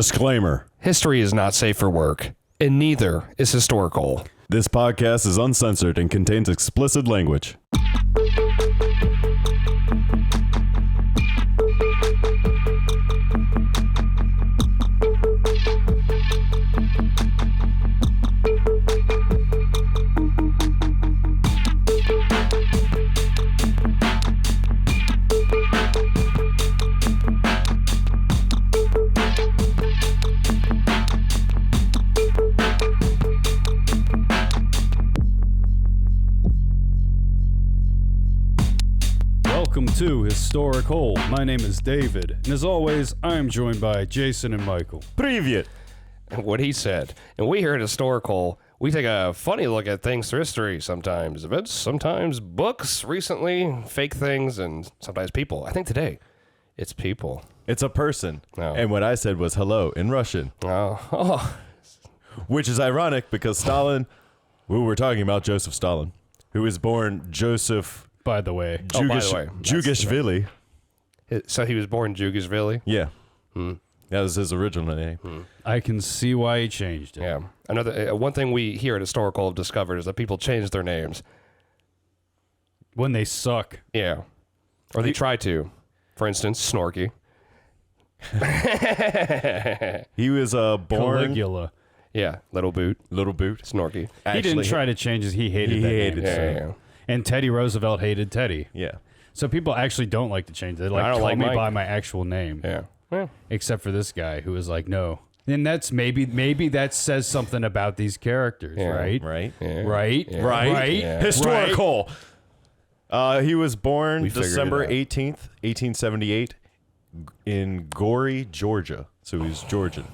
Disclaimer. History is not safe for work, and neither is HistoricHole. This podcast is uncensored and contains explicit language. Welcome to HistoricHole. My name is David, and as always, I am joined by Jason and Michael. Привет. What he said. And we here at HistoricHole, we take a funny look at things through history sometimes. Events, sometimes books, recently, fake things, and sometimes people. I think today, it's people. It's a person. Oh. And what I said was hello in Russian, Oh. which is ironic because Stalin, we were talking about Joseph Stalin, who was born Joseph By the way, by the way, Jugashvili. So he was born Jugashvili? Yeah. That was his original name. I can see why he changed it. Yeah. Another one thing we here at HistoricHole have discovered is that people change their names. When they suck. Yeah. Or they try to. For instance, Snorky. He was born Caligula. Yeah. Little Boot. Little Boot. Snorky. He didn't try to change it. He hated that name. Yeah. And Teddy Roosevelt hated Teddy. Yeah. So people actually don't like to change it. They like I don't call like me Mike. by my actual name. Yeah. Well, Except for this guy who was like, no. And that's maybe that says something about these characters, Yeah. right? Right. yeah. Right? Yeah. Right? Yeah. Historical. He was born We figured December it out. 18th, 1878 in Gorey, Georgia. So he's Georgian,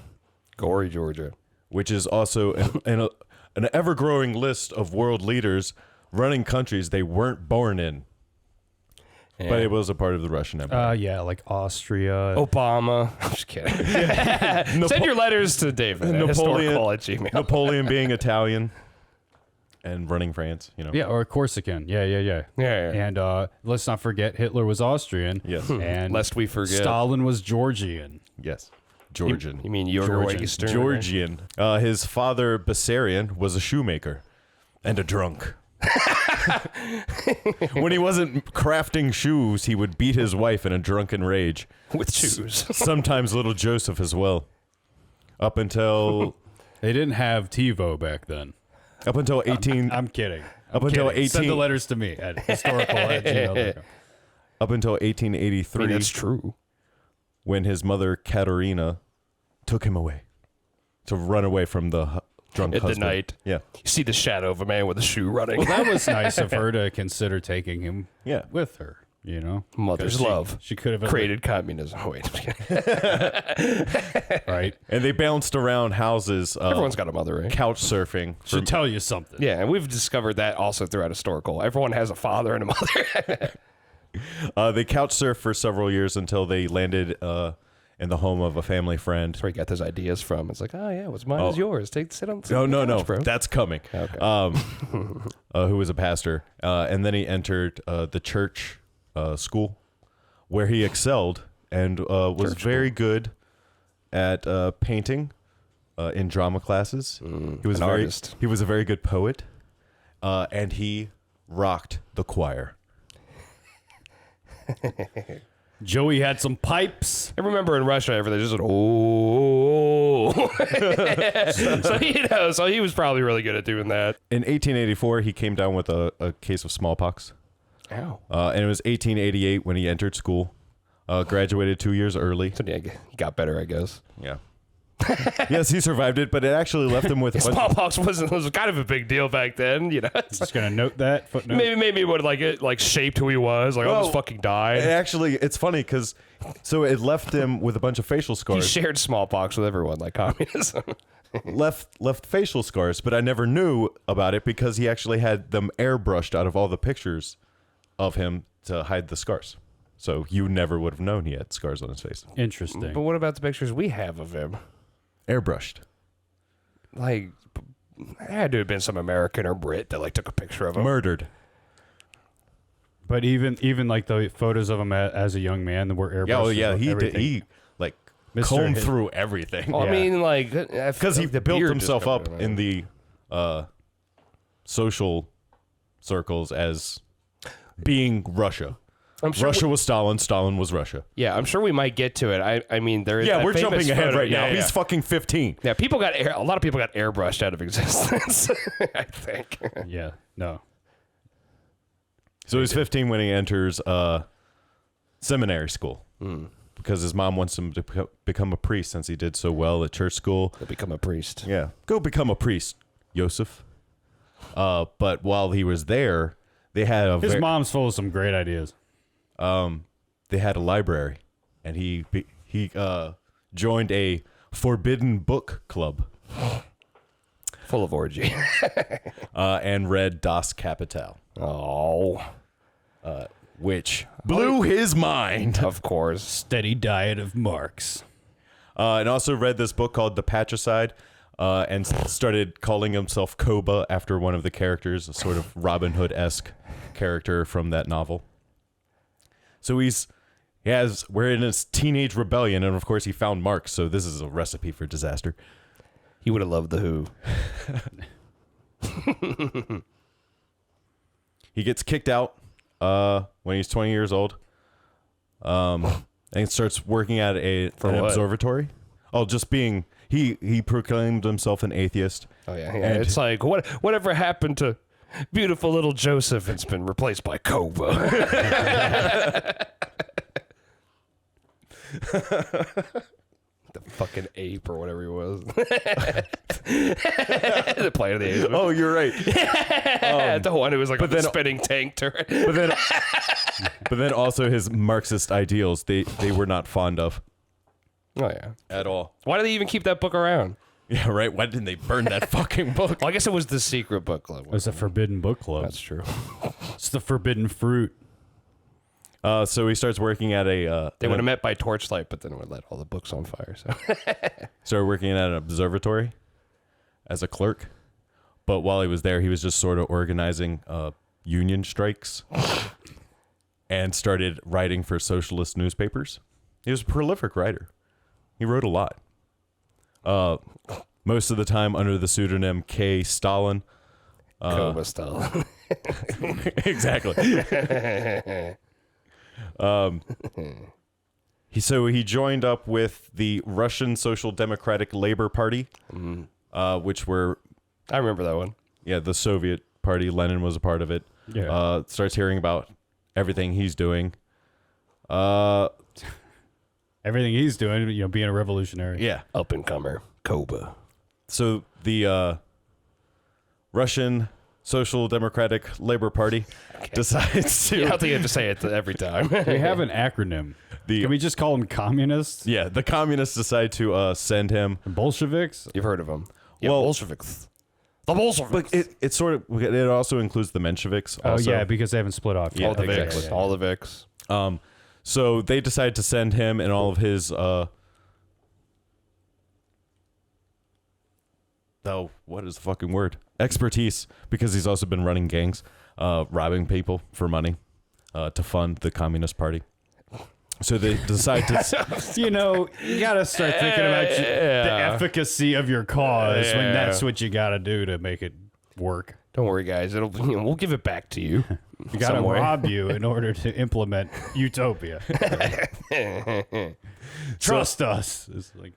Gory, Georgia. which is also an ever-growing list of world leaders running countries they weren't born in. Yeah. But it was a part of the Russian Empire. Yeah, like Austria. Obama. I'm just kidding. Send your letters to David. Historical@gmail. Napoleon being Italian and running France, you know. Yeah, or Corsican. Yeah. Yeah. And let's not forget Hitler was Austrian. Yes. And Lest we forget. Stalin was Georgian. Yes. Georgian. You mean Georgian? Georgian. His father, Bessarion, was a shoemaker and a drunk. When he wasn't crafting shoes, he would beat his wife in a drunken rage. With shoes. Sometimes little Joseph as well. Up until They didn't have TiVo back then. 18 I'm kidding. Up until Kidding. Send 18 the letters to me at historical@gmail.com. up until I 1883 mean, that's true. when his mother Katerina took him away to run away from the drunk At the husband. night. Yeah. You see the shadow of a man with a shoe running. Well, that was nice of her to consider taking him Yeah. with her, you know? Mother's 'Cause love. She could have Created communism. Oh, wait. I'm just kidding. right? And they bounced around houses Everyone's got a mother, right? couch surfing. Should tell you something. Yeah, and we've discovered that also throughout HistoricHole. Everyone has a father and a mother. They couch surfed for several years until they landed in the home of a family friend. That's where he got those ideas from. It's like, oh yeah, what's mine is yours. Sit on. No, bro. that's coming. Okay. Who was a pastor, and then he entered the church school, where he excelled and was very good at painting in drama classes. He was an artist. He was a very good poet, and he rocked the choir. Joey had some pipes. I remember in Russia, everything just oh. So he was probably really good at doing that. In 1884, he came down with a case of smallpox. Ow. And it was 1888 when he entered school. Graduated 2 years early. So yeah, he got better, I guess. Yeah. Yes, he survived it, but it actually left him with a bunch Smallpox was kind of a big deal back then, you know. Just gonna note that footnote. Maybe it would like shaped who he was. Like, I almost fucking died. It's funny because so it left him with a bunch of facial He scars. shared smallpox with everyone, like communism. left facial scars, but I never knew about it because he actually had them airbrushed out of all the pictures of him to hide the scars. So you never would have known he had scars on his face. Interesting. But what about the pictures we have of him? Airbrushed. Like, there had to have been some American or Brit that like took a picture of him. Murdered. But even like the photos of him as a young man that were airbrushed. Yeah, oh yeah, he everything. did. He like comb through everything. Well, I mean, like, Because he built himself up in the social circles as being Russia. Russia was Stalin. Stalin was Russia. Yeah, I'm sure we might get to it. I mean, there is. Yeah, we're jumping ahead right now. Yeah. He's fucking 15. Yeah, a lot of people got airbrushed out of existence. I think. Yeah, no. So he's 15 when he enters seminary school because his mom wants him to become a priest since he did so well at church school. He'll become a priest. Yeah, go become a priest, Joseph. But while he was there, they had his mom's full of some great ideas. They had a library, and he joined a forbidden book club. Full of orgy. And read Das Kapital. Oh. Which blew his mind. Of course. Steady diet of Marx. And also read this book called The Patricide, and started calling himself Koba after one of the characters, a sort of Robin Hood-esque character from that novel. So we're in his teenage rebellion, and of course he found Marx, so this is a recipe for disaster. He would have loved the Who. He gets kicked out when he's 20 years old, and starts working at an observatory. Oh, just being he proclaimed himself an atheist. Oh yeah. It's like whatever happened to beautiful little Joseph? It's been replaced by Koba. The fucking ape or whatever he was. The Planet of the Apes. Oh, you're right. The one who was like a spinning tank turret. But then also his Marxist ideals they were not fond of. Oh yeah. At all. Why do they even keep that book around? Yeah, right. Why didn't they burn that fucking book? Well, I guess it was the secret book club. It was a forbidden book club. That's true. It's the forbidden fruit. So he starts working at a... They would have met by torchlight, but then it would let all the books on fire. So started working at an observatory as a clerk. But while he was there, he was just sort of organizing union strikes and started writing for socialist newspapers. He was a prolific writer. He wrote a lot. Most of the time under the pseudonym K. Stalin. Koba Stalin. Exactly. He joined up with the Russian Social Democratic Labor Party, which were... I remember that one. Yeah, the Soviet party. Lenin was a part of it. Yeah. Starts hearing about everything he's doing. Everything he's doing, being a revolutionary. Yeah. Up and comer. Koba. So the Russian Social Democratic Labor Party decides to... I don't think you have to say it every time. We have an acronym. Can we just call them communists? Yeah, the communists decide to send him... Bolsheviks? You've heard of them. Yeah, Well- Bolsheviks. The Bolsheviks. But it also includes the Mensheviks. Also. Oh, yeah, because they haven't split off Yeah, yet. all the exactly. Vicks. All the Vicks. So they decide to send him and all of his... what is the fucking word? Expertise, because he's also been running gangs, robbing people for money to fund the Communist Party. So they decide to... You got to start thinking about the efficacy of your cause when that's what you got to do to make it work. Don't worry, guys. We'll give it back to you. You got to Some way. rob you in order to implement utopia. Trust us. It's like,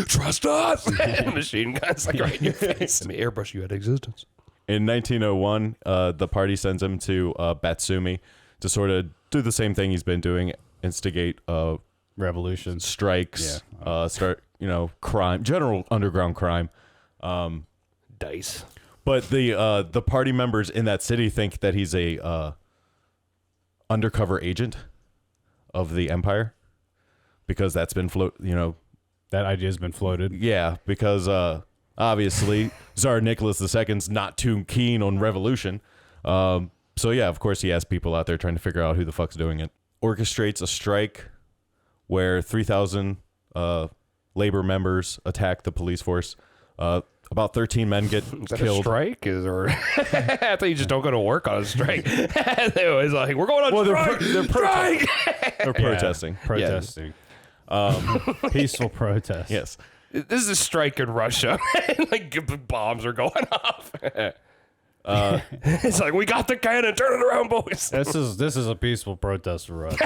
Trust us. Machine guns like right in your face. Let me airbrush you out of existence. In 1901, the party sends him to Batsumi to sort of do the same thing he's been doing, instigate revolutions. strikes, start, crime, general underground crime. Dice. But the party members in that city think that he's a undercover agent of the empire because that's been That idea's been floated. Yeah, because obviously Tsar Nicholas II's not too keen on revolution. So yeah, of course he has people out there trying to figure out who the fuck's doing it. Orchestrates a strike where 3,000 labor members attack the police force. About 13 men get killed. A strike? Or I thought you just don't go to work on a strike. It was like, we're going on strike. They're protesting. Protesting. Peaceful protest. Yes. This is a strike in Russia. Like bombs are going off. It's like, we got the cannon. Turn it around, boys. This is a peaceful protest for us.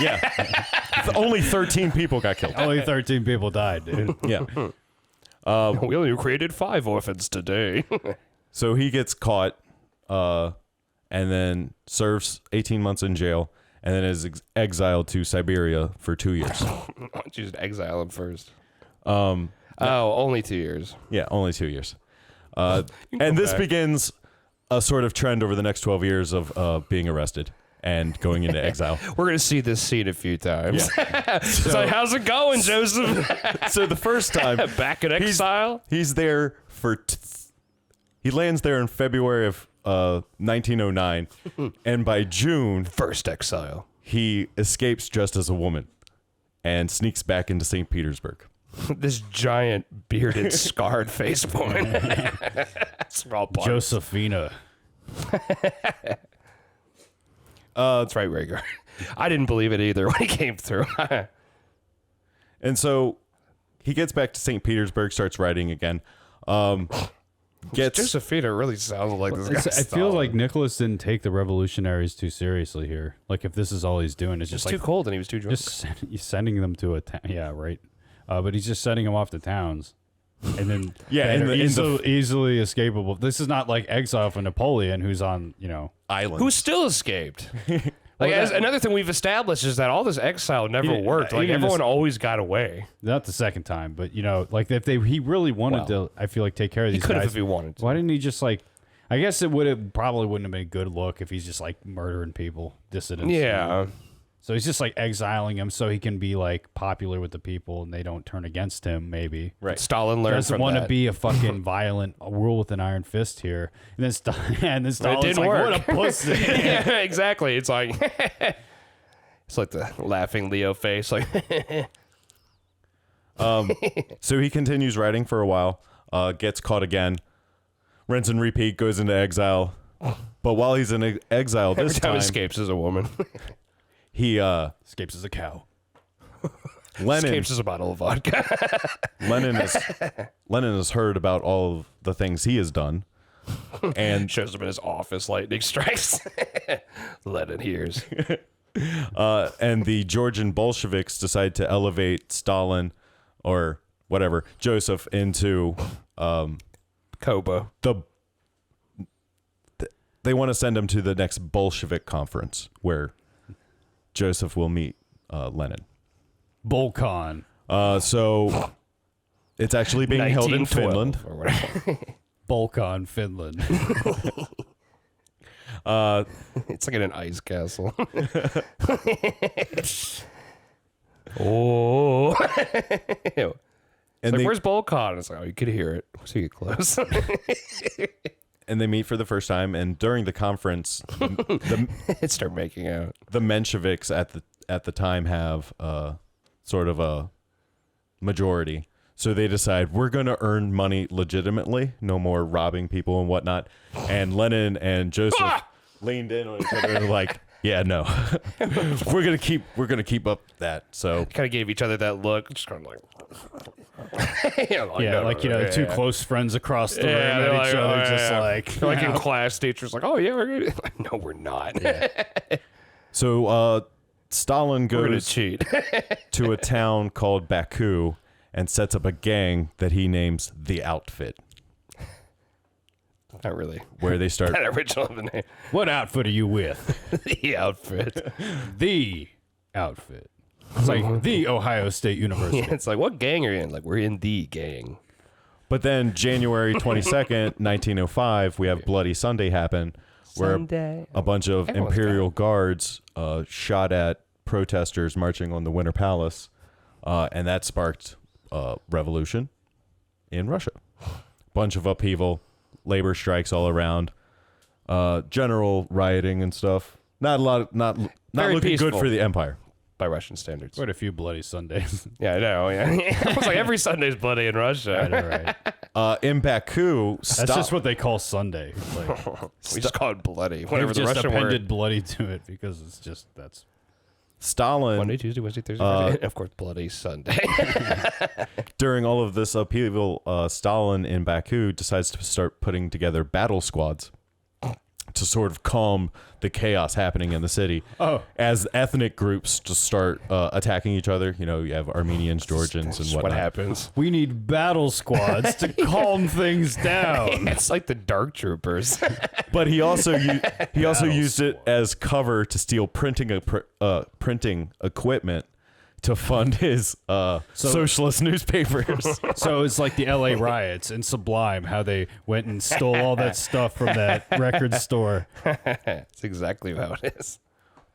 Yeah. Only 13 people got killed. Only 13 people died, dude. Yeah. We only created 5 orphans today. So he gets caught and then serves 18 months in jail and then is exiled to Siberia for 2 years. Why don't you just exile him first? Only 2 years. Yeah, only 2 years. And this begins a sort of trend over the next 12 years of being arrested and going into exile. We're going to see this scene a few times. Yeah. So how's it going, Joseph? So the first time... Back in exile? He's there for... he lands there in February of 1909. And by June... First exile. He escapes dressed as a woman and sneaks back into St. Petersburg. This giant, bearded, scarred face woman. Small part. Josephina. That's right, Rager. I didn't believe it either when he came through. And so he gets back to St. Petersburg, starts writing again. Josephina really sounds like this guy. I feel like Nicholas didn't take the revolutionaries too seriously here. Like, if this is all he's doing, it's just It's too cold and he was too drunk. just he's sending them to a town. Yeah, right. But he's just sending them off to towns. And then easily escapable. This is not like exile for Napoleon, who's on, Island. Who still escaped. Another thing we've established is that all this exile never worked. Like, everyone always got away. Not the second time, but like if he really wanted to, I feel like, take care of these He could have guys. if he wanted to. Why didn't he just I guess probably wouldn't have been a good look if he's just like murdering people, dissidents. Yeah. So he's just like exiling him so he can be like popular with the people and they don't turn against him. Maybe Right. Stalin learned doesn't from want to that. be a fucking violent rule with an iron fist here. And then Stalin's didn't like, work. what a pussy. Yeah, exactly. It's like it's like the laughing Leo face. Like So he continues writing for a while, gets caught again, rinse and repeat, goes into exile. But while he's in exile this every time time, escapes as a woman. he Escapes as a cow. Lenin Escapes as a bottle of vodka. Lenin has heard about all of the things he has done, and Shows up in his office, lightning strikes. Lenin hears. and the Georgian Bolsheviks decide to elevate Stalin or whatever Joseph into Koba. They want to send him to the next Bolshevik conference where Joseph will meet Lenin. Bolcon. So it's actually being held in 1912 Finland. or whatever. Bolcon, Finland. It's like in an ice castle. Oh. And Like, they, where's Bolcon? It's like, oh, you could hear it. So you get close. and they meet for the first time, and during the conference, Start making out. the Mensheviks at the time have sort of a majority. So they decide we're going to earn money legitimately, no more robbing people and whatnot. And Lenin and Joseph leaned in on each other and were like, yeah, no, we're gonna keep up that. So Kind of gave each other that look. Just kind of like, Two close friends across the room Yeah, at they're each like, other, oh, just yeah. like Like in class, teachers like, oh yeah, we're gonna. Like, no, we're not. So Stalin We're gonna goes cheat. to a town called Baku and sets up a gang that he names the Outfit, Not really. where they start. That original of the name. What outfit are you with? The outfit. The outfit. It's like the Ohio State University. Yeah, it's like, what gang are you in? Like, we're in the gang. But then January 22nd, 1905, we have Bloody Sunday happen, where Sunday. a bunch of Everyone's Imperial Guards shot at protesters marching on the Winter Palace, and that sparked revolution in Russia. Bunch of upheaval, labor strikes all around, general rioting and stuff. Not looking peaceful. good for the empire. By Russian standards. Quite a few bloody Sundays. Yeah, I know. Yeah. It's like every Sunday's bloody in Russia. I know, right? In Baku, That's just what they call Sunday. Like, We just call it bloody. Whatever they've the just Russian appended word. bloody to it because it's just that's Stalin, Monday, Tuesday, Wednesday, Thursday, Friday, and of course, Bloody Sunday. during all of this upheaval, Stalin in Baku decides to start putting together battle squads to sort of calm the chaos happening in the city. As ethnic groups just start attacking each other. You know, you have Armenians, Georgians, and whatnot. What happens? We need battle squads to calm things down. It's like the Dark Troopers. But he also used it as cover to steal printing equipment to fund his socialist newspapers. So it's like the LA riots in Sublime, how they went and stole all that stuff from that record store. That's exactly how it is.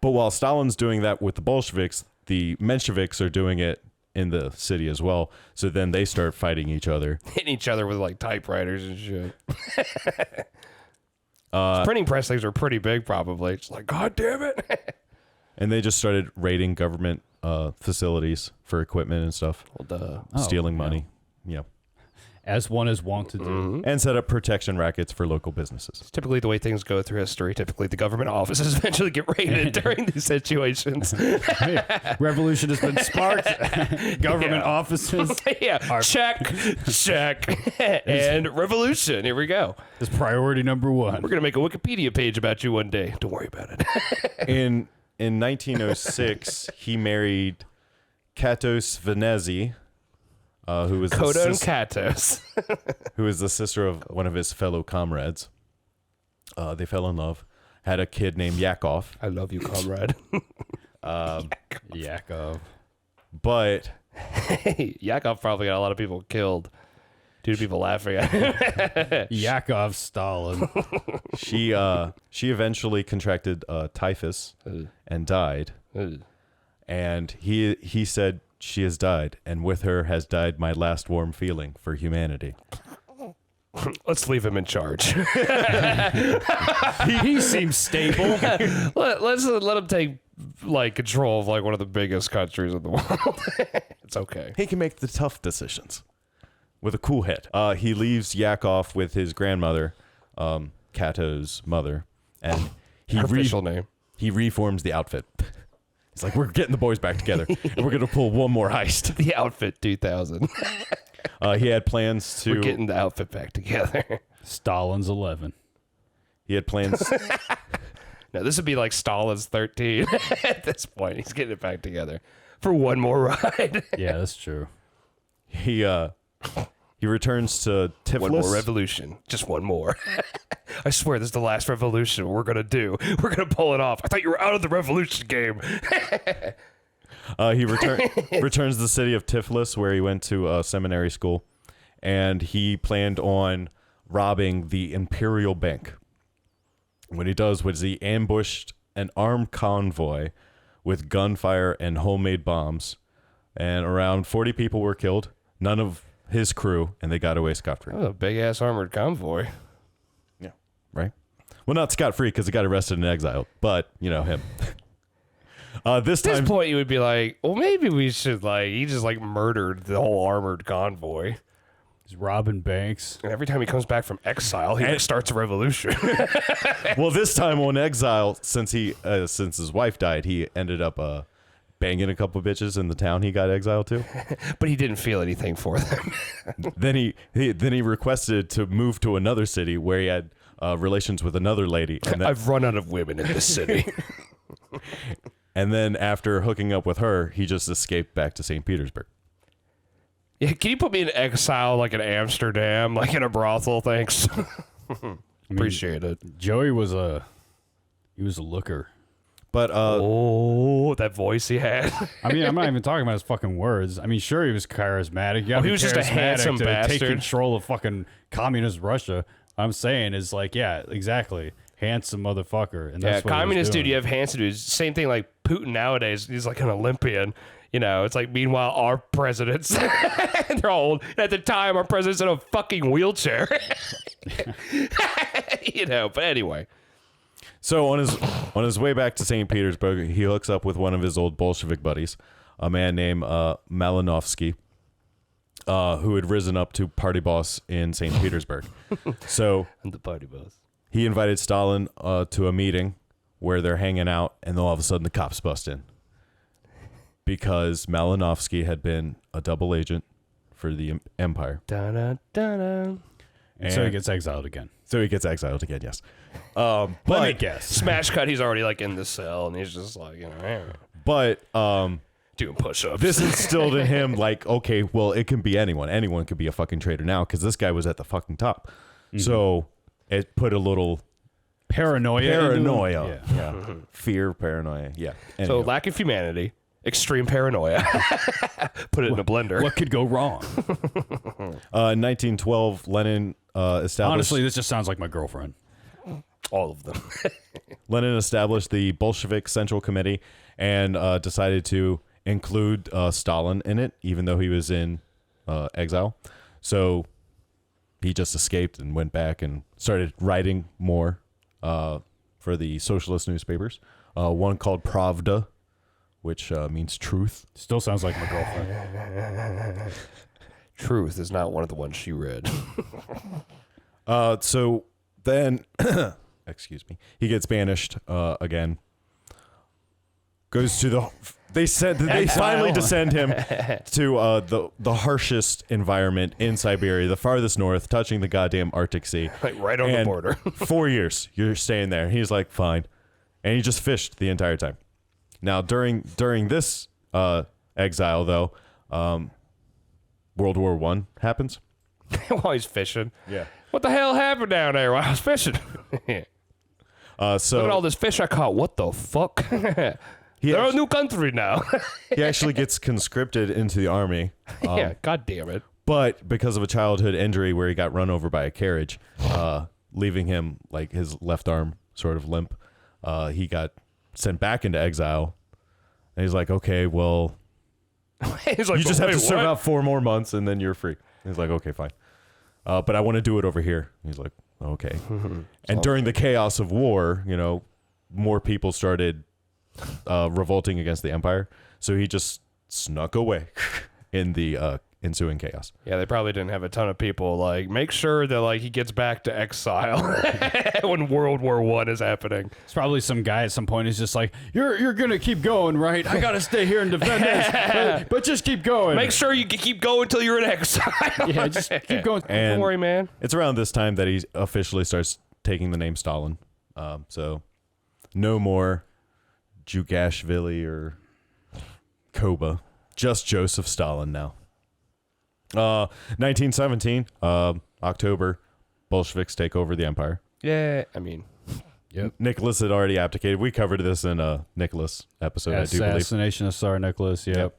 But while Stalin's doing that with the Bolsheviks, the Mensheviks are doing it in the city as well. So then they start fighting each other. Hitting each other with like typewriters and shit. Printing press things are pretty big, probably. It's like, God damn it. And they just started raiding government facilities for equipment and stuff. Stealing money. Yeah. As one is wont to do. Mm-hmm. And set up protection rackets for local businesses. It's typically the way things go through history. Typically, the government offices eventually get raided during these situations. Hey, revolution has been sparked. Government offices. Check. And revolution. Here we go. Is priority number one. We're going to make a Wikipedia page about you one day. Don't worry about it. In 1906, he married Katos Venezi, who was Katos. who is the sister of one of his fellow comrades. They fell in love, had a kid named Yakov. I love you, comrade. Yakov. But Yakov probably got a lot of people killed due to people laughing at him. Yakov Stalin. she eventually contracted typhus and died. And he said, "She has died, and with her has died my last warm feeling for humanity." Let's leave him in charge. He seems stable. Let's let him take like control of like one of the biggest countries in the world. It's okay. He can make the tough decisions with a cool head. He leaves Yakov with his grandmother, Kato's mother, and Her official name. He reforms the outfit. He's like, we're getting the boys back together, and we're going to pull one more heist. The Outfit 2000. He had plans to... We're getting the outfit back together. Stalin's 11. He had plans... No, this would be like Stalin's 13 at this point. He's getting it back together for one more ride. Yeah, that's true. He returns to Tiflis. One more revolution. Just one more. I swear this is the last revolution we're going to do. We're going to pull it off. I thought you were out of the revolution game. He returns to the city of Tiflis, where he went to a seminary school, and he planned on robbing the Imperial Bank. What he does was he ambushed an armed convoy with gunfire and homemade bombs, and around 40 people were killed, none of his crew, and they got away scot-free. Oh, a big-ass armored convoy. Yeah, right? Well, not scot-free because he got arrested and exiled, but, you know, him. This time, point, you would be like, well, maybe we should, like, he just, like, murdered the whole armored convoy. He's robbing banks. And every time he comes back from exile, he starts a revolution. well, this time on exile, since his wife died, he ended up banging a couple bitches in the town he got exiled to. But he didn't feel anything for them. Then he requested to move to another city where he had relations with another lady. And I've run out of women in this city. And then after hooking up with her, he just escaped back to St. Petersburg. Yeah, can you put me in exile, like in Amsterdam, like in a brothel? Thanks. Appreciate it. Joey was a looker. But oh, that voice he had. I mean, I'm not even talking about his fucking words. I mean, sure, he was charismatic. You gotta he be was just a charismatic handsome to bastard. take control of fucking communist Russia. I'm saying is like, yeah, exactly, handsome motherfucker. And that's what he was communist doing. dude, you have handsome dudes. Same thing like Putin nowadays. He's like an Olympian. You know, it's like, meanwhile, our presidents, they're all old. At the time, our president's in a fucking wheelchair. You know, but anyway. So on his way back to St. Petersburg, he hooks up with one of his old Bolshevik buddies, a man named Malinovsky, who had risen up to party boss in St. Petersburg. So I'm the party boss. He invited Stalin to a meeting where they're hanging out, and then all of a sudden the cops bust in. because Malinowski had been a double agent for the Empire. Da-da-da-da. And so he gets exiled again. Yes. Let me guess. Smash cut, he's already like in the cell, and he's just like, But doing push-ups. this instilled in him like, okay, well, it can be anyone. Anyone could be a fucking traitor now because this guy was at the fucking top. So it put a little Paranoia. Yeah. Fear, paranoia. Yeah. So Anyhow. lack of humanity, extreme paranoia. Put it in a blender. What could go wrong? 1912, Lenin established. Honestly, this just sounds like my girlfriend. All of them. Lenin established the Bolshevik Central Committee and decided to include Stalin in it, even though he was in exile. So he just escaped and went back and started writing more for the socialist newspapers. One called Pravda, which means truth. Still sounds like my girlfriend. Truth is not one of the ones she read. So then, excuse me, he gets banished again. Goes to the. They finally descend him to the harshest environment in Siberia, the farthest north, touching the goddamn Arctic Sea. Like right on the border. 4 years, you're staying there. He's like, fine, and he just fished the entire time. Now during this exile, though, World War I happens. While he's fishing. Yeah. What the hell happened down there while I was fishing? So Look at all this fish I caught. What the fuck? They're a new country now. he actually gets conscripted into the army. Yeah, god damn it. But because of a childhood injury where he got run over by a carriage, leaving him like his left arm sort of limp, he got sent back into exile. And he's like, okay, well, He's like, you just have "Wait, to serve what?" out 4 more months and then you're free. He's like, okay, fine. But I want to do it over here. He's like, okay. And during the chaos of war, more people started revolting against the empire. So he just snuck away in the ensuing chaos. Yeah, they probably didn't have a ton of people like make sure that like he gets back to exile when World War I is happening. It's probably some guy at some point who's just like, you're gonna keep going, right? I gotta stay here and defend this, but just keep going. Make sure you keep going until you're in exile. Yeah, just keep going. And Don't worry, man. it's around this time that he officially starts taking the name Stalin. So no more Jugashvili or Koba, just Joseph Stalin now. 1917, October, Bolsheviks take over the empire. Yeah, I mean, Yep. Nicholas had already abdicated. We covered this in a Nicholas episode, I do believe. Assassination of Tsar Nicholas. Yep.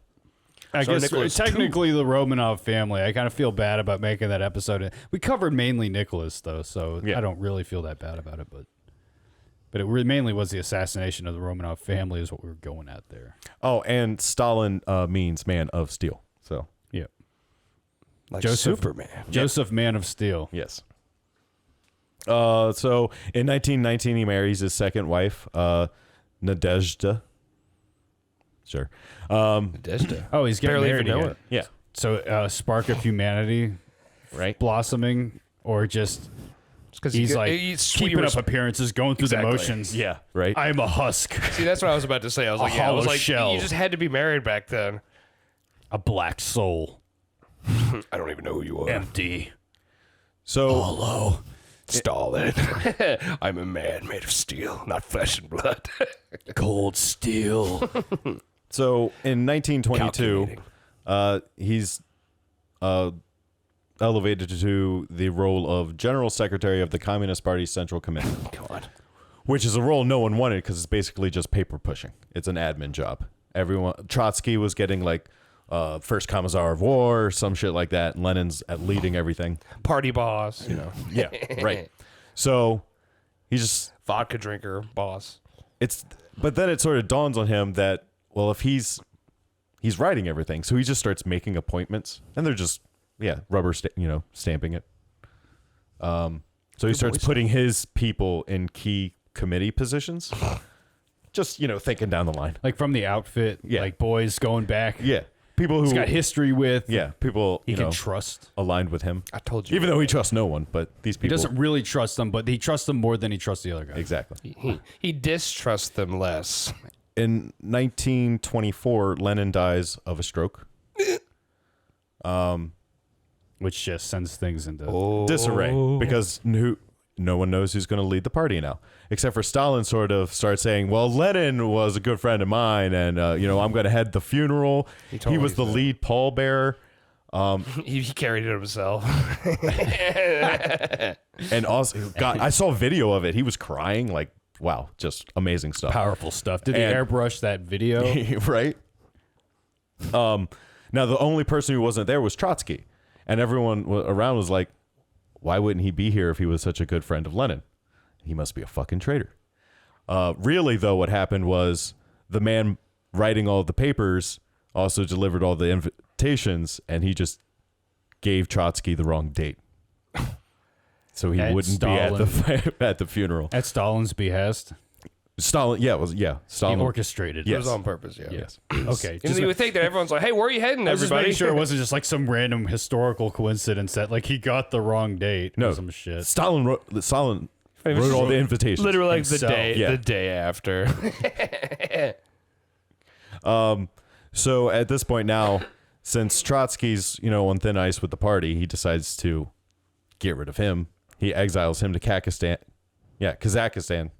I Tsar guess Nicholas technically the Romanov family. I kind of feel bad about making that episode. We covered mainly Nicholas though, so Yeah. I don't really feel that bad about it. But it mainly was the assassination of the Romanov family is what we were going at there. Oh, and Stalin means man of steel. So, Yeah. like Joseph- Superman. Joseph Man of Steel. yes. So in 1919, he marries his second wife, Nadezhda. Sure. Desta. Oh, he's getting Barely married even know again. it. Yeah. So spark of humanity Right. blossoming, or just Because he's like keeping up appearances, going through Exactly. the motions. Yeah. Right. I'm a husk, See, that's what I was about to say. I was like, hollow shell. you just had to be married back then. a black soul, I don't even know who you are. empty. So Hello. Stalin. I'm a man made of steel, not flesh and blood. Cold steel. So in 1922, he's elevated to the role of General Secretary of the Communist Party Central Committee, God. which is a role no one wanted because it's basically just paper pushing. It's an admin job. Trotsky was getting like first commissar of war or some shit like that, and Lenin's at leading everything. Party boss, Yeah, right. So he just vodka drinker boss. but then it sort of dawns on him that, well, if he's writing everything, so he just starts making appointments, and they're just stamping it. So he starts putting his people in key committee positions, just thinking down the line. Like from the outfit, Yeah. like boys going back. Yeah, people He's who got history with. people He can trust. aligned with him. I told you. Even though he trusts no one, but these He people doesn't really trust them, but he trusts them more than he trusts the other guy. exactly. He distrusts them less. in 1924, Lenin dies of a stroke. Which just sends things into Disarray, because no one knows who's going to lead the party now, except for Stalin. Sort of starts saying, "Well, Lenin was a good friend of mine, and I'm going to head the funeral." He was the lead pallbearer. He carried it himself. And also, God, I saw a video of it. He was crying, like, wow, just amazing stuff. powerful stuff. Did he airbrush that video? Right? Now, the only person who wasn't there was Trotsky. And everyone around was like, why wouldn't he be here if he was such a good friend of Lenin? He must be a fucking traitor. Really, though, what happened was the man writing all the papers also delivered all the invitations, and he just gave Trotsky the wrong date. So he wouldn't Stalin. be at the funeral. At Stalin's behest. Stalin, Stalin He orchestrated It it. was on purpose, yeah. Yes. Okay. And you would think that everyone's like, hey, where are you heading, I was just everybody? making sure it wasn't just like some random historical coincidence that like he got the wrong date or some shit. Stalin wrote all the invitations. Literally like Himself. the day after. So at this point now, since Trotsky's, on thin ice with the party, he decides to get rid of him. He exiles him to Kazakhstan. Yeah, Kazakhstan.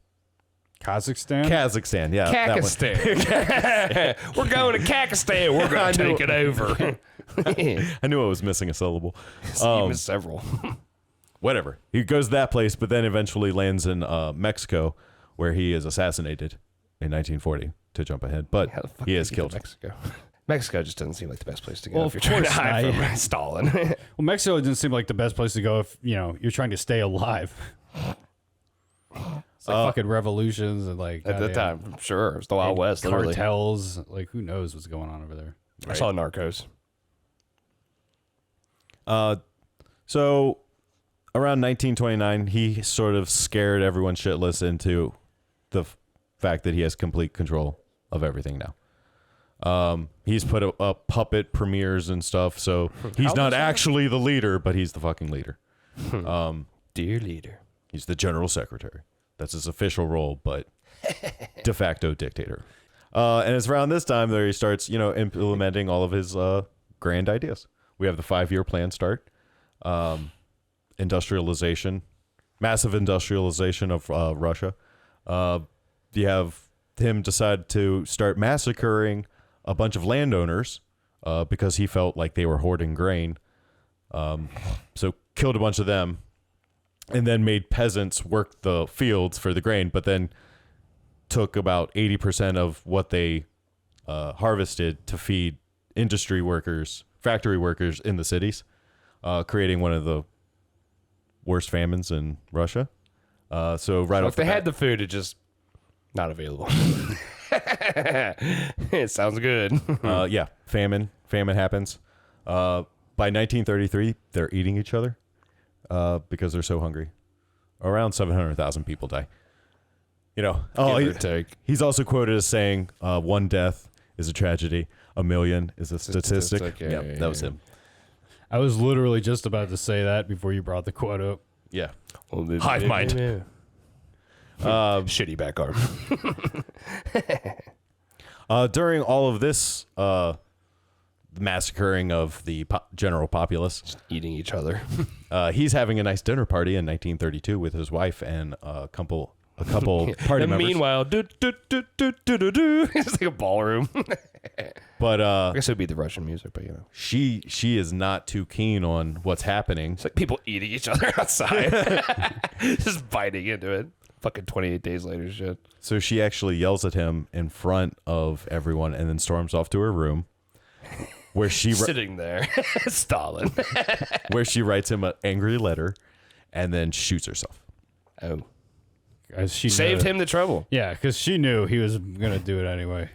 Kazakhstan? Yeah. Kakistan. We're going to Kakistan. We're going to take it over. I knew I was missing a syllable. You missed several. Whatever. He goes to that place, but then eventually lands in Mexico, where he is assassinated in 1940, to jump ahead. But How the fuck he did is he get to killed. Mexico. Mexico just doesn't seem like the best place to go Well, if you're of trying to course hide not, from yeah. Stalin. Well, Mexico didn't seem like the best place to go if, you're trying to stay alive. It's like fucking revolutions and like At the goddamn time, sure. It was the Wild West, literally. cartels. Like who knows what's going on over there? I saw Narcos. So around 1929, he sort of scared everyone shitless into the fact that he has complete control of everything now. He's put up puppet premieres and stuff, so he's not actually the leader, but he's the fucking leader. Dear leader. He's the general secretary. That's his official role, but de facto dictator. And it's around this time that he starts, implementing all of his grand ideas. We have the 5-year plan start, industrialization, massive industrialization of Russia. You have him decide to start massacring a bunch of landowners because he felt like they were hoarding grain. So killed a bunch of them, and then made peasants work the fields for the grain, but then took about 80% of what they harvested to feed industry workers, factory workers in the cities, creating one of the worst famines in Russia. So If they had the food, it just not available. It sounds good. yeah, famine happens. By 1933, they're eating each other because they're so hungry. Around 700,000 people die. Give or take. He's also quoted as saying, "One death is a tragedy. A million is a statistic." Yeah, That was him. I was literally just about to say that before you brought the quote up. Yeah. Hive mind. Shitty back arm. During all of this massacring of the general populace, Just eating each other. he's having a nice dinner party in 1932 with his wife and a couple party And members. meanwhile, it's like a ballroom. But I guess it would be the Russian music, but she is not too keen on what's happening. it's like people eating each other outside, just biting into it. Fucking 28 days later, shit. So she actually yells at him in front of everyone and then storms off to her room where she Sitting there, Stalin. where she writes him an angry letter and then shoots herself. Oh, As she saved him the trouble. Yeah, because she knew he was gonna do it anyway.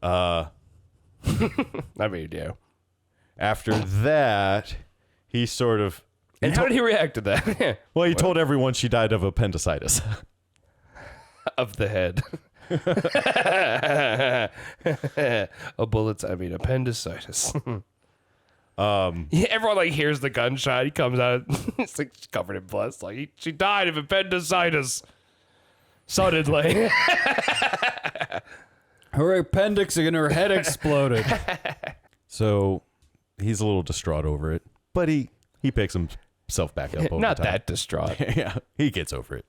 I mean, yeah. After that, he sort of And how did he react to that? well, he told everyone she died of appendicitis. Of the head. Appendicitis. Yeah, everyone like hears the gunshot. He comes out. It's like covered in blood. It's like she died of appendicitis. Suddenly. Her appendix and her head exploded. So he's a little distraught over it, but he picks himself back up over Not time. that distraught. Yeah, he gets over it.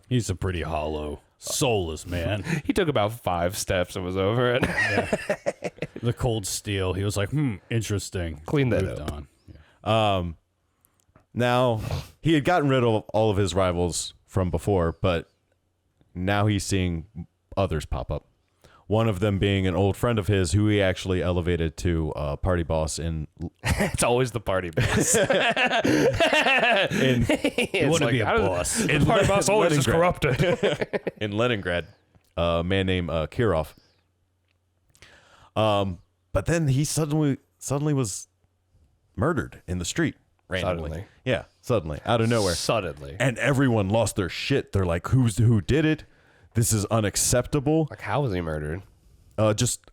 He's a pretty hollow, soulless man. He took about 5 steps and was over it. The cold steel. He was like, interesting. Clean that Moved up. on. Yeah. Now, he had gotten rid of all of his rivals from before, but now he's seeing others pop up. One of them being an old friend of his who he actually elevated to party boss in... It's always the party boss. You want to be a boss. The party boss always is corrupted. in Leningrad, a man named Kirov. But then he suddenly was murdered in the street randomly. Suddenly. Yeah, suddenly, out of nowhere. Suddenly. And everyone lost their shit. They're like, who did it? This is unacceptable. Like, how was he murdered? Just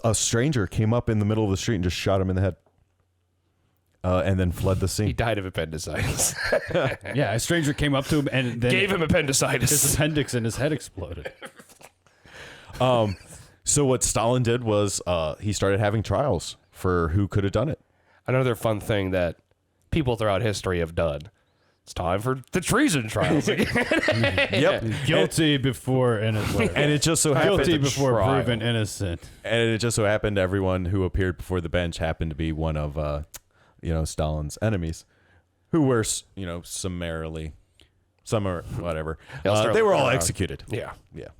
a stranger came up in the middle of the street and just shot him in the head. And then fled the He scene. died of appendicitis. Yeah, a stranger came up to him and then Gave him his appendicitis. appendix and his head exploded. So what Stalin did was he started having trials for who could have done it. Another fun thing that people throughout history have done. It's time for the treason trials. Yep. Guilty before innocent. And it just so happened Guilty before trial. proven innocent. And it just so happened everyone who appeared before the bench happened to be one of Stalin's enemies, who were summarily, whatever. They were all executed. Yeah. Yeah.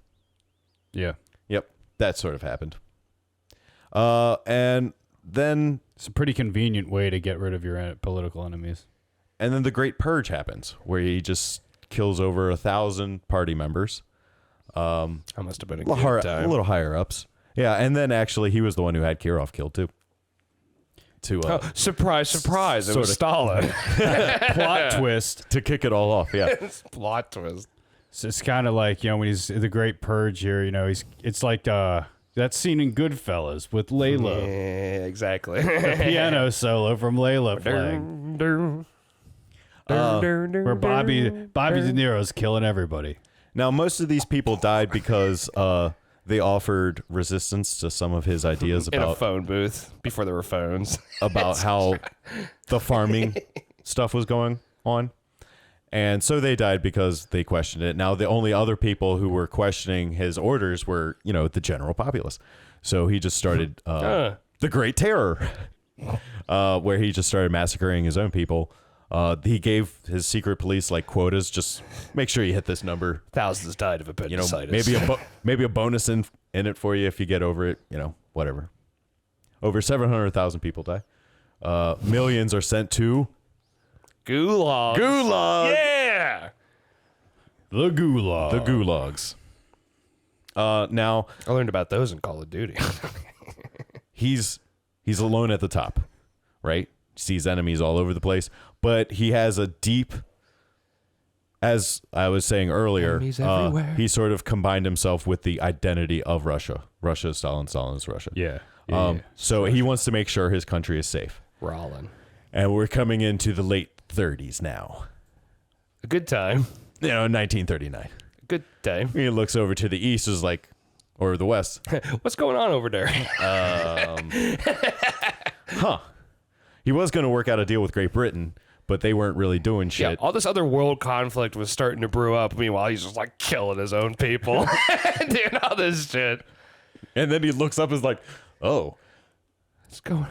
Yeah. Yep. That sort of happened. And then It's a pretty convenient way to get rid of your political enemies. the Great Purge happens, where he just kills over 1,000 party members. That must have been a A good time. little higher ups. Yeah, and then actually he was the one who had Kirov killed too. Surprise, surprise. It was Stalin. Plot twist. To kick it all off, yeah. Plot twist. So it's kind of like, when he's the Great Purge here, it's like that scene in Goodfellas with Layla. Yeah, exactly. The piano solo from Layla playing. Where Bobby De Niro's killing everybody. Now, most of these people died because they offered resistance to some of his ideas In a about phone booth before there were phones. how the farming stuff was going on. And so they died because they questioned it. Now, the only other people who were questioning his orders were, the general populace. So he just started the Great Terror, where he just started massacring his own people. He gave his secret police quotas. Just make sure you hit this number. Thousands died of appendicitis. Maybe a bonus in it for you if you get over it. Whatever. Over 700,000 people die. Millions are sent to Gulag. Yeah. The Gulag. the gulags. Now I learned about those in Call of Duty. he's alone at the top, right? Sees enemies all over the place, but he has a deep, as I was saying earlier, Enemies everywhere. he sort of combined himself with the identity of Russia. Russia is Stalin, Stalin is Russia. Yeah. So he wants to make sure his country is safe. Rollin'. And we're coming into the late 30s now. A good time. 1939. Good time. He looks over to the east, or the west. What's going on over there? He was going to work out a deal with Great Britain, but they weren't really doing Yeah, shit. all this other world conflict was starting to brew up. Meanwhile, he's just killing his own people, doing all this shit. And then he looks up and is like, oh. What's going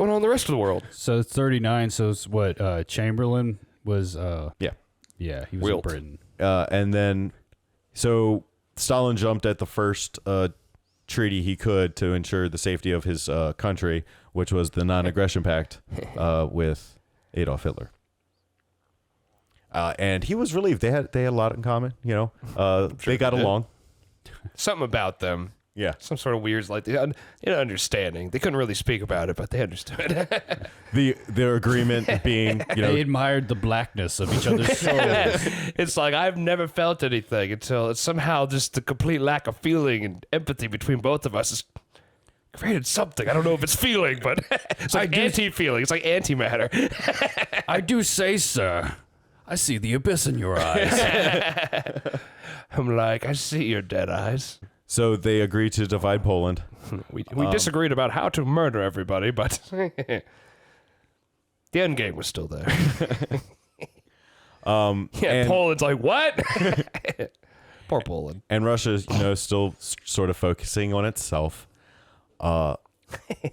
on in the rest of the world? So it's 39. So it's what Chamberlain was. Yeah. Yeah, he was Wilt. in Britain. And then, so Stalin jumped at the first treaty he could to ensure the safety of his country, which was the non-aggression pact with Adolf Hitler. And he was relieved. They had a lot in common, they got along. Something about them. Yeah. Some sort of weird, understanding. They couldn't really speak about it, but they understood. Their agreement being, They admired the blackness of each other's souls. It's I've never felt anything until it's somehow just the complete lack of feeling and empathy between both of us has created something. I don't know if it's feeling, but it's anti-feeling. It's like antimatter. I do say, sir, I see the abyss in your eyes. I'm I see your dead eyes. So they agreed to divide Poland. We disagreed about how to murder everybody, but the end game was still there. And Poland's like, what? Poor Poland. And Russia, still sort of focusing on itself up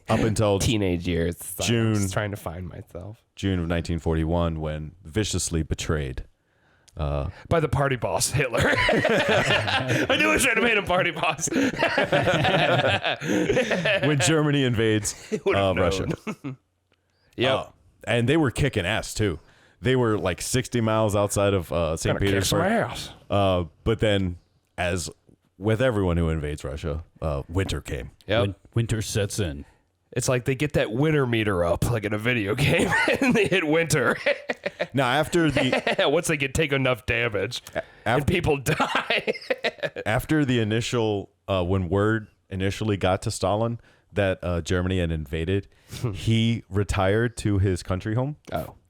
until Teenage years. June. I was trying to find myself. June of 1941, when viciously betrayed. By the party boss, Hitler. I knew I should have made him party boss. When Germany invades Russia. Yep. And they were kicking ass, too. They were like 60 miles outside of St. Petersburg. But then, as with everyone who invades Russia, winter came. Yep. Winter sets in. It's like they get that winter meter up, like in a video game, and they hit winter. Now, after the once they take enough damage, and people die. After the initial, when word initially got to Stalin that Germany had invaded, he retired to his country home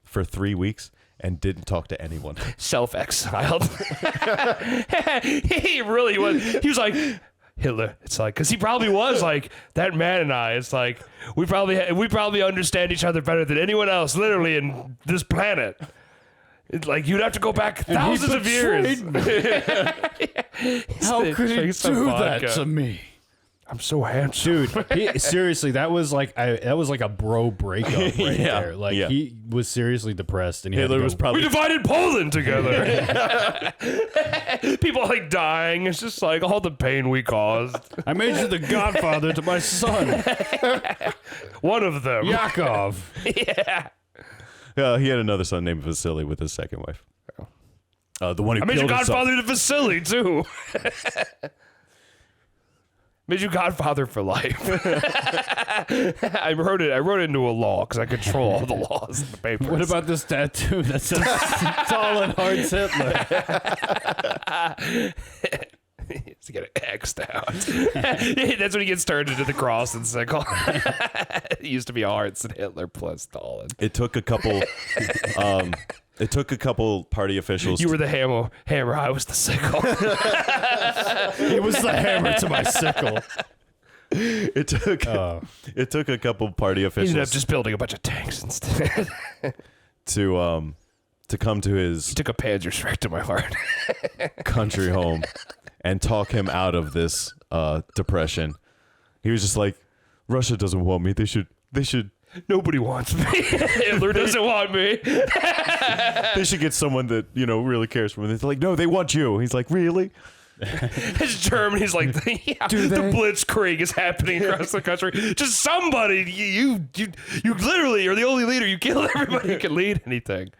for 3 weeks and didn't talk to anyone. Self-exiled. He really was. He was like, Hitler. It's like, because he probably was like, that man and I, it's like, we probably understand each other better than anyone else, literally, in this planet. It's like, you'd have to go back thousands of years. How could he do that to me? I'm so handsome. Dude, seriously, that was like a bro breakup right there. Like, he was seriously depressed, and Hitler was probably... We divided Poland together. People like dying. It's just like all the pain we caused. I made you the godfather to my son. One of them. Yakov. Yeah. He had another son named Vasily with his second wife. The one who I made you killed himself. godfather to Vasily, too. Made you godfather for life. I wrote it into a law because I control all the laws in the papers. What about this tattoo that says Stalin hearts Hitler? To get it X'd out. That's when he gets turned into the cross and sickle. It used to be hearts and Hitler plus Stalin. It took a couple. It took a couple party officials. You were the hammer. I was the sickle. He was the hammer to my sickle. It took a couple party He officials. ended up just building a bunch of tanks instead. to come to his He took a Panzerschreck to my heart. country home and talk him out of this depression. He was just like, Russia doesn't want me. They should. Nobody wants me. Hitler doesn't want me. They should get someone that really cares for them. They're like, no, they want you. He's like, really? It's Germany's like, the Blitzkrieg is happening across the country. Just somebody. You literally are the only leader. You kill everybody who can lead anything.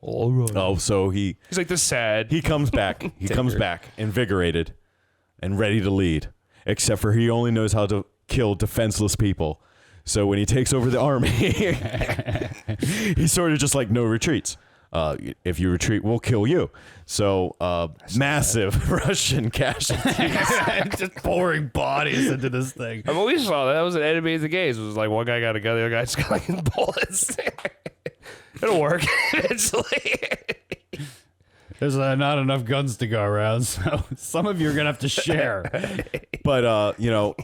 All right. Oh, so he's like the sad. He comes back. He comes back invigorated and ready to lead. Except for he only knows how to kill defenseless people. So when he takes over the army, he's sort of just like, no retreats. If you retreat, we'll kill you. So massive Russian casualties. Just pouring bodies into this thing. I mean, we saw that. That was an enemy of the gays. It was like one guy got a gun, the other guy just got like bullets. It'll work eventually. There's not enough guns to go around, so some of you are going to have to share. But,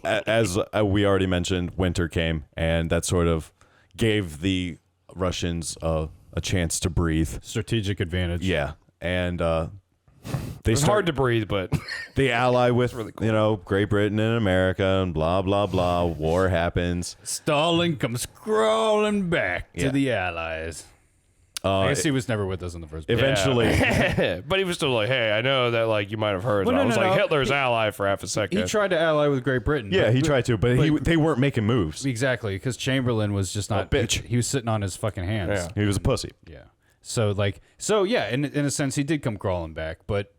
as we already mentioned, winter came, and that sort of gave the Russians a chance to breathe. Strategic advantage. Yeah. And It's hard to breathe, but they ally with, really cool. Great Britain and America and blah, blah, blah. War happens. Stalin comes crawling back to the Allies. I guess he was never with us in the first place. Eventually. Yeah. But he was still like, hey, I know that you might have heard. I was Hitler's ally for half a second. He tried to ally with Great Britain. Yeah, he tried to, but they weren't making moves. Exactly, because Chamberlain was just not... bitch. He was sitting on his fucking hands. Yeah. He was a pussy. Yeah. So in a sense, he did come crawling back, but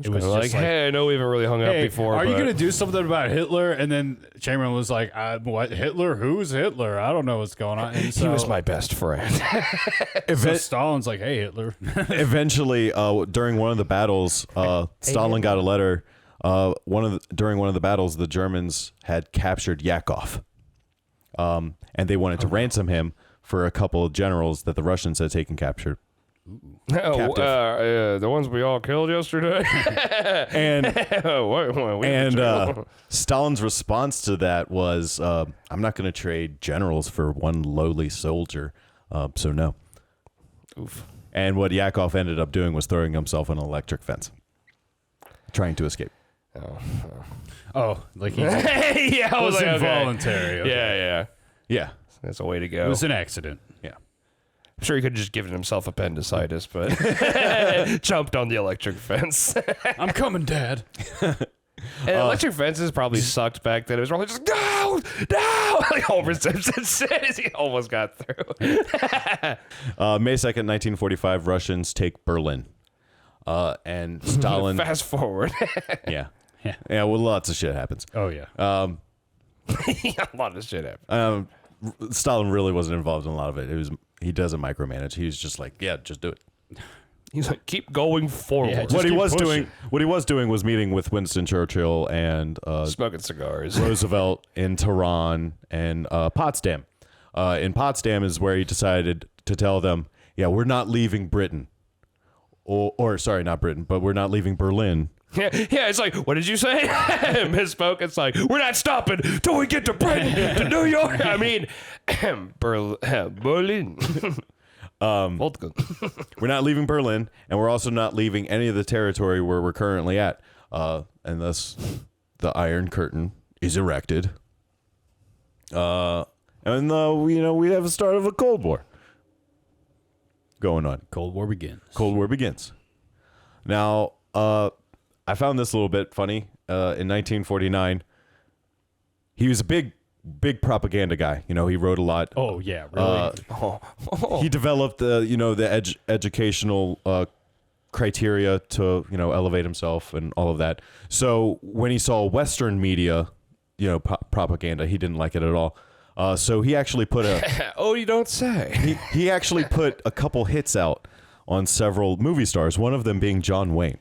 it was just like, hey, I know we haven't really hung out before. Are you going to do something about Hitler? And then Chamberlain was like, what, Hitler? Who's Hitler? I don't know what's going on. And so, he was my best friend. So Stalin's like, hey, Hitler. Eventually, during one of the battles, Stalin got a letter. During one of the battles, the Germans had captured Yakov. And they wanted to ransom him for a couple of generals that the Russians had taken captured. The ones we all killed yesterday. And Stalin's response to that was, I'm not going to trade generals for one lowly soldier, so no. Oof. And what Yakov ended up doing was throwing himself on an electric fence, trying to escape. Oh, like he Yeah, I was like, involuntary. Okay. Okay. Yeah. That's a way to go. It was an accident. Yeah. I'm sure he could have just given himself appendicitis, but jumped on the electric fence. I'm coming, Dad. And electric fences probably sucked back then. It was probably just, no, like Homer Simpson said as he almost got through. May 2nd, 1945, Russians take Berlin. And Stalin... Fast forward. Yeah. Yeah, well, lots of shit happens. Oh, yeah. A lot of shit happened. Stalin really wasn't involved in a lot of it. He doesn't micromanage. He was just like, yeah, just do it. He's like, keep going forward. Yeah, What he was doing was meeting with Winston Churchill and Smoking cigars. Roosevelt in Tehran and Potsdam. In Potsdam is where he decided to tell them, yeah, we're not leaving Britain. Or sorry, not Britain, but we're not leaving Berlin. Yeah, it's like, what did you say? Misspoke. It's like, we're not stopping till we get to Britain, to New York. I mean, Berlin. We're not leaving Berlin, and we're also not leaving any of the territory where we're currently at. And thus, the Iron Curtain is erected. And we have a start of a Cold War going on. Cold War begins. Cold War begins. Now, I found this a little bit funny. In 1949, he was a big propaganda guy. He wrote a lot. Oh, yeah, really? He developed the educational criteria to elevate himself and all of that. So when he saw Western media, propaganda, he didn't like it at all. So he actually put Oh, you don't say. he actually put a couple hits out on several movie stars. One of them being John Wayne.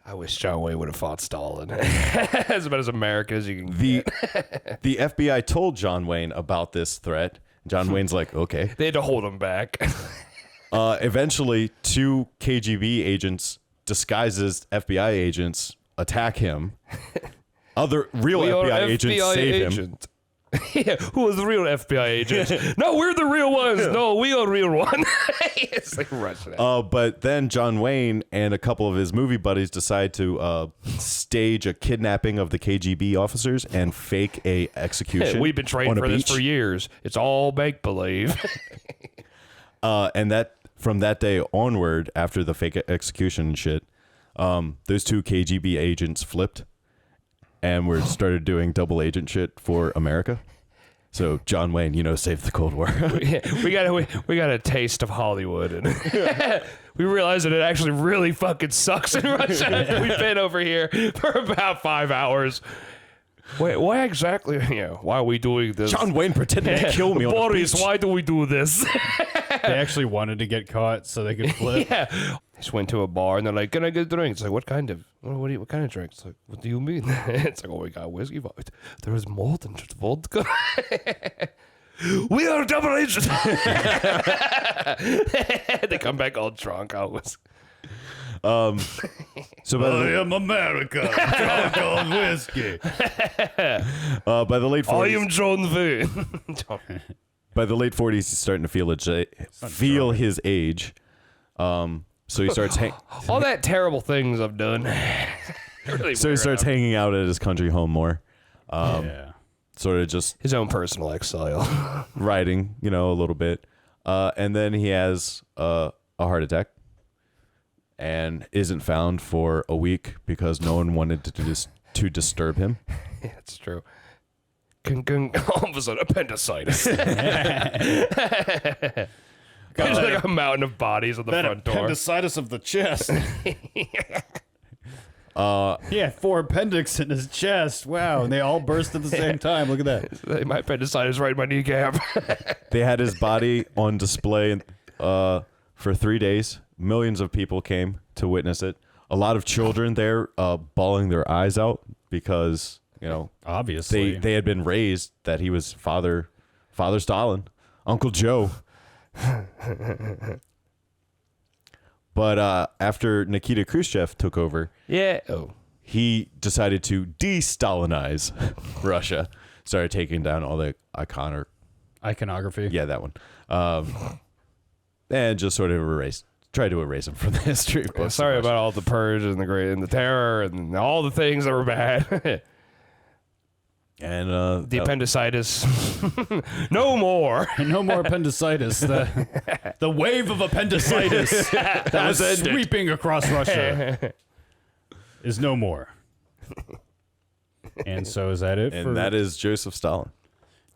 I wish John Wayne would have fought Stalin. As about as American as you can get. The FBI told John Wayne about this threat. John Wayne's like, okay. They had to hold him back. Eventually, 2 KGB agents disguised as FBI agents attack him. Other real FBI agents save him. Yeah, who was the real FBI agent? No, we're the real ones. No, we are the real one. It's like Russian. But then John Wayne and a couple of his movie buddies decide to stage a kidnapping of the KGB officers and fake a execution. We've been training for this for years. It's all make believe. And that from that day onward, after the fake execution and shit, those 2 KGB agents flipped. And we started doing double agent shit for America. So John Wayne, saved the Cold War. we got a taste of Hollywood, and we realized that it actually really fucking sucks in Russia. We've been over here for about 5 hours. Wait, why exactly? Why are we doing this? John Wayne pretended to kill me. Boris, why do we do this? They actually wanted to get caught so they could flip. Yeah. I just went to a bar and they're like, "Can I get a drink?" It's like, "What kind of? What kind of drink?" It's like, "What do you mean?" It's like, "Oh, we got whiskey, but there is more than just vodka." We are double agents. They come back all drunk. I was. So I am America, drunk on whiskey. By the late 40s, I am John Wayne. by the late 40s, he's starting to feel his age. So he starts all that terrible things I've done. Really so he starts hanging out at his country home more. Yeah. Sort of just his own personal exile. writing, a little bit. And then he has a heart attack and isn't found for a week because no one wanted to disturb him. Yeah, it's true. All of a sudden, appendicitis. There's like a mountain of bodies on the front door. Appendicitis of the chest. He had 4 appendix in his chest. Wow, and they all burst at the same time. Look at that. My appendicitis right in my kneecap. They had his body on display for 3 days. Millions of people came to witness it. A lot of children there bawling their eyes out because, obviously they had been raised that he was Father Stalin, Uncle Joe. But after Nikita Khrushchev took over, he decided to de-Stalinize Russia. Started taking down all the iconography. Yeah, that one. And just sort of tried to erase them from the history books. Sorry about all the purge and the terror and all the things that were bad. And the appendicitis. No more. No more appendicitis. The wave of appendicitis that was sweeping across Russia is no more. And so is that it? And that is Joseph Stalin.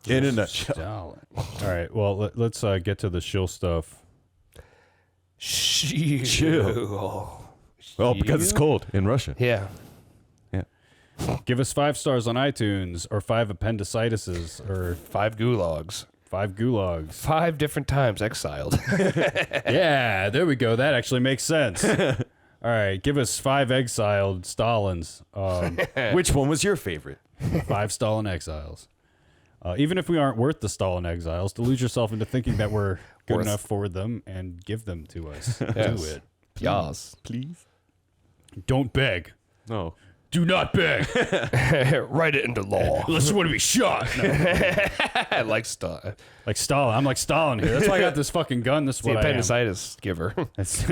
In a nutshell. Stalin. All right. Well, let's get to the shill stuff. Chill. Well, because it's cold in Russia. Yeah. Give us 5 stars on iTunes, or 5 appendicitises, or 5 gulags. 5 gulags. 5 different times exiled. Yeah, there we go. That actually makes sense. All right, give us 5 exiled Stalins. Which one was your favorite? 5 Stalin exiles. Even if we aren't worth the Stalin exiles, delude yourself into thinking that we're good enough for them and give them to us. Yes. Do it. Yes. Please? Don't beg. No. Do not beg. Write it into law. Unless you want to be shot. No. Like Stalin. Like Stalin. I'm like Stalin here. That's why I got this fucking gun. This is what The I am. appendicitis giver. That's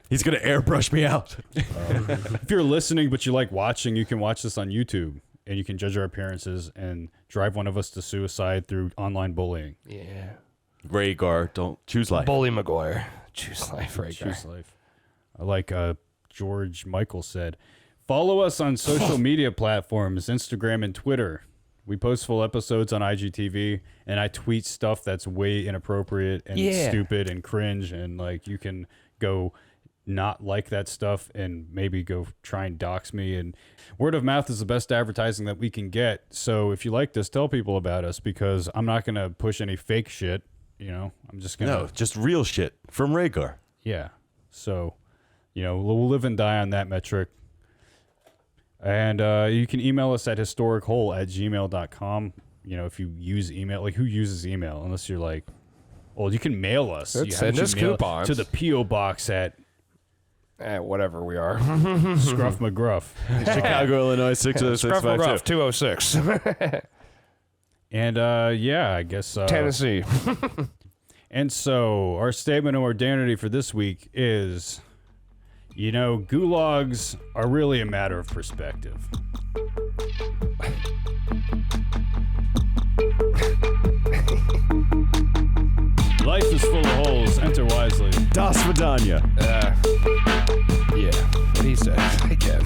He's going to airbrush me out. If you're listening but you like watching, you can watch this on YouTube. And you can judge our appearances and drive one of us to suicide through online bullying. Yeah. Rhaegar, don't choose life. Bully McGuire. Choose life, right? Choose life. Like George Michael said, follow us on social media platforms, Instagram and Twitter. We post full episodes on IGTV, and I tweet stuff that's way inappropriate and stupid and cringe, and like you can go not like that stuff and maybe go try and dox me. And word of mouth is the best advertising that we can get. So if you like this, tell people about us, because I'm not going to push any fake shit. You know, I'm just going to... No, just real shit from Rhaegar. Yeah. So, you know, we'll live and die on that metric. And you can email us at HistoricHole@gmail.com. You know, if you use email, like who uses email? Unless you're like, well, you can mail us. Send us coupons. To the P.O. box at... whatever we are. Scruff McGruff. Chicago, Illinois, 60652. 206. And yeah, I guess Tennessee. And so our statement of modernity for this week is, you know, gulags are really a matter of perspective. Life is full of holes. Enter wisely. Das Vidania. Yeah, what he said again.